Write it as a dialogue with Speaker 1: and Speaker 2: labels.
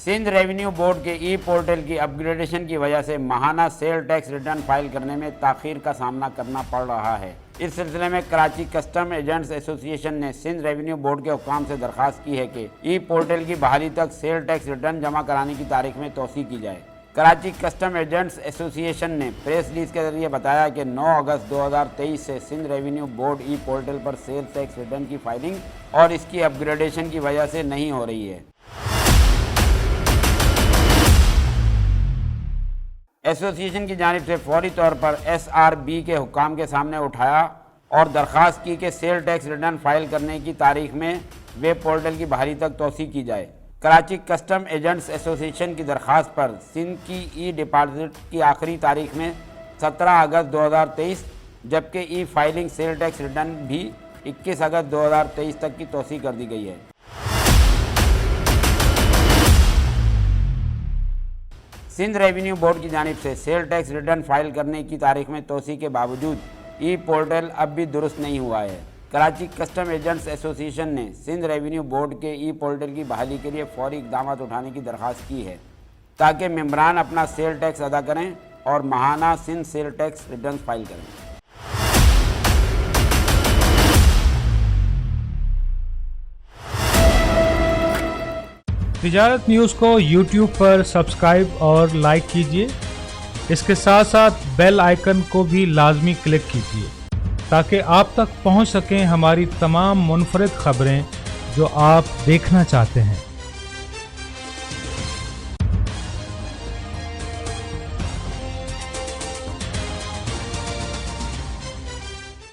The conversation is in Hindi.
Speaker 1: सिंध रेवेन्यू बोर्ड के ई पोर्टल की अपग्रेडेशन की वजह से माहाना सेल टैक्स रिटर्न फाइल करने में ताख़ीर का सामना करना पड़ रहा है। इस सिलसिले में कराची कस्टम एजेंट्स एसोसिएशन ने सिंध रेवेन्यू बोर्ड के हुक्काम से दरख्वास्त की है कि ई पोर्टल की बहाली तक सेल टैक्स रिटर्न जमा कराने की तारीख में तोसी की जाए। कराची कस्टम एजेंट्स एसोसिएशन ने प्रेस रिलीज के जरिए बताया कि 9 अगस्त 2023 से सिंध रेवेन्यू बोर्ड ई पोर्टल पर सेल टैक्स रिटर्न की फाइलिंग और इसकी अपग्रेडेशन की वजह से नहीं हो रही है। एसोसिएशन की जानिब से फौरी तौर पर SRB के हुक्काम के सामने उठाया और दरख्वास्त की कि सेल टैक्स रिटर्न फाइल करने की तारीख में वेब पोर्टल की बहाली तक तोसी की जाए। कराची कस्टम एजेंट्स एसोसिएशन की दरख्वास्त पर सिंध की ई डिपॉजिट की आखिरी तारीख में 17 अगस्त 2023 जबकि ई फाइलिंग सेल टैक्स रिटर्न भी 21 अगस्त 2023 तक की तोसी कर दी गई है। सिंध रेवेन्यू बोर्ड की जानिब से सेल टैक्स रिटर्न फाइल करने की तारीख में तोसी के बावजूद ई पोर्टल अब भी दुरुस्त नहीं हुआ है। कराची कस्टम एजेंट्स एसोसिएशन ने सिंध रेवेन्यू बोर्ड के ई पोर्टल की बहाली के लिए फौरी इक़दाम उठाने की दरख्वास्त की है ताकि मेंबरान अपना सेल टैक्स अदा करें और माहाना Sindh sale tax return file करें।
Speaker 2: तिजारत न्यूज़ को YouTube पर सब्सक्राइब और लाइक कीजिए। इसके साथ साथ बेल आइकन को भी लाजमी क्लिक कीजिए ताकि आप तक पहुंच सकें हमारी तमाम मुनफरिद खबरें जो आप देखना चाहते हैं।